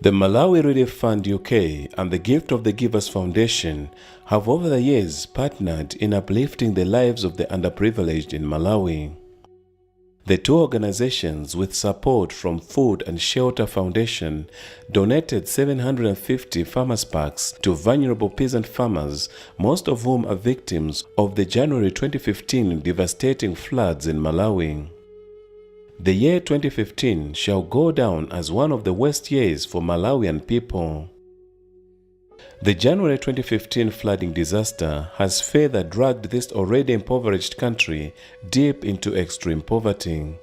The Malawi Relief Fund UK and the Gift of the Givers Foundation have over the years partnered in uplifting the lives of the underprivileged in Malawi. The two organizations, with support from Food and Shelter Foundation, donated 750 farmers' packs to vulnerable peasant farmers, most of whom are victims of the January 2015 devastating floods in Malawi. The year 2015 shall go down as one of the worst years for Malawian people. The January 2015 flooding disaster has further dragged this already impoverished country deep into extreme poverty.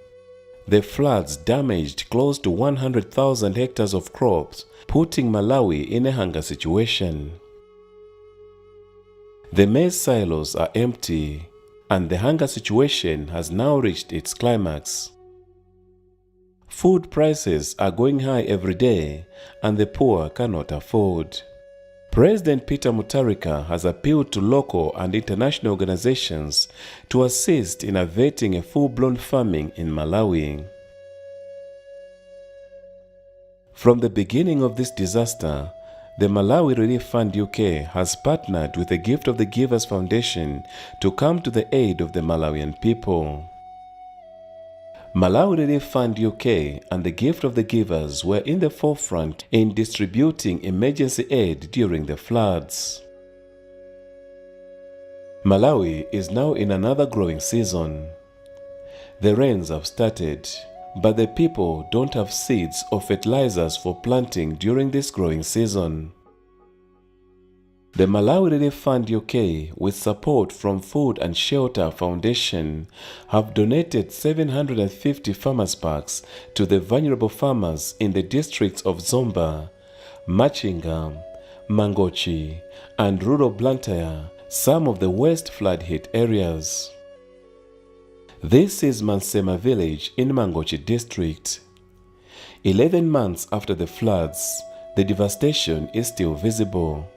The floods damaged close to 100,000 hectares of crops, putting Malawi in a hunger situation. The maize silos are empty, and the hunger situation has now reached its climax. Food prices are going high every day, and the poor cannot afford. President Peter Mutharika has appealed to local and international organizations to assist in averting a full-blown famine in Malawi. From the beginning of this disaster, the Malawi Relief Fund UK has partnered with the Gift of the Givers Foundation to come to the aid of the Malawian people. Malawi Relief Fund UK and the Gift of the Givers were in the forefront in distributing emergency aid during the floods. Malawi is now in another growing season. The rains have started, but the people don't have seeds or fertilizers for planting during this growing season. The Malawi Relief Fund UK, with support from Food and Shelter Foundation, have donated 750 farmers' packs to the vulnerable farmers in the districts of Zomba, Machinga, Mangochi, and rural Blantyre, some of the worst flood-hit areas. This is Mansema village in Mangochi district. 11 months after the floods, the devastation is still visible.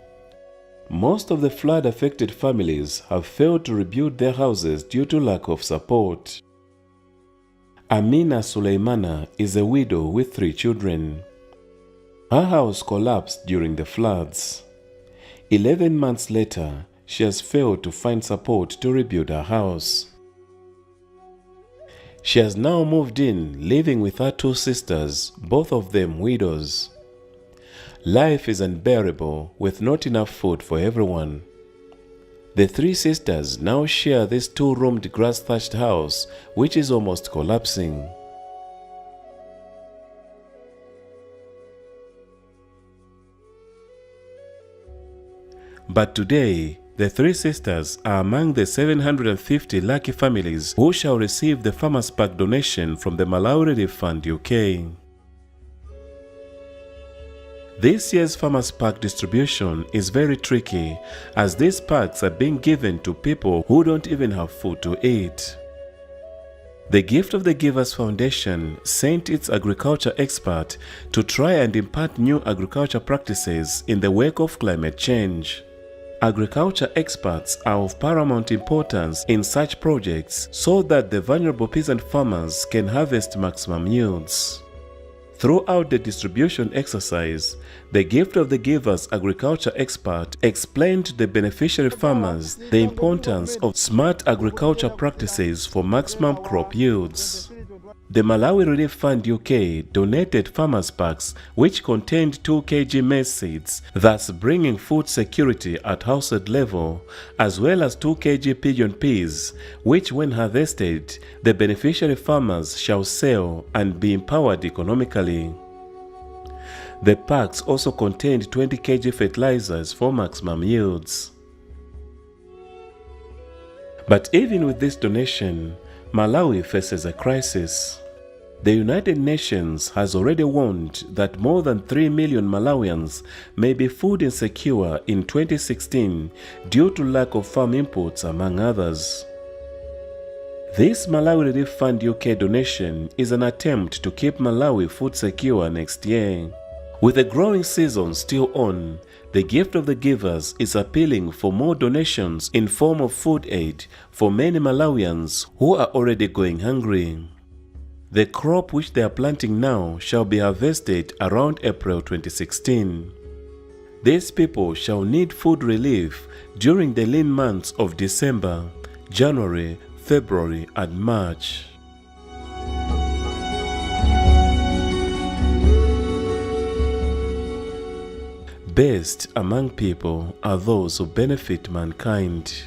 Most of the flood-affected families have failed to rebuild their houses due to lack of support. Amina Suleimana is a widow with 3 children. Her house collapsed during the floods. 11 months later, she has failed to find support to rebuild her house. She has now moved in, living with her 2 sisters, both of them widows. Life is unbearable with not enough food for everyone. The 3 sisters now share this 2-roomed grass-thatched house, which is almost collapsing. But today, the 3 sisters are among the 750 lucky families who shall receive the Farmers' Pack donation from the Malawi Relief Fund UK. This year's Farmers' Pack distribution is very tricky, as these packs are being given to people who don't even have food to eat. The Gift of the Givers Foundation sent its agriculture expert to try and impart new agriculture practices in the wake of climate change. Agriculture experts are of paramount importance in such projects so that the vulnerable peasant farmers can harvest maximum yields. Throughout the distribution exercise, the Gift of the Givers agriculture expert explained to the beneficiary farmers the importance of smart agriculture practices for maximum crop yields. The Malawi Relief Fund UK donated farmers' packs which contained 2 kg maize seeds, thus bringing food security at household level, as well as 2 kg pigeon peas, which when harvested, the beneficiary farmers shall sell and be empowered economically. The packs also contained 20 kg fertilizers for maximum yields. But even with this donation, Malawi faces a crisis. The United Nations has already warned that more than 3 million Malawians may be food insecure in 2016 due to lack of farm inputs, among others. This Malawi Relief Fund UK donation is an attempt to keep Malawi food secure next year. With the growing season still on, the Gift of the Givers is appealing for more donations in form of food aid for many Malawians who are already going hungry. The crop which they are planting now shall be harvested around April 2016. These people shall need food relief during the lean months of December, January, February, and March. Best among people are those who benefit mankind.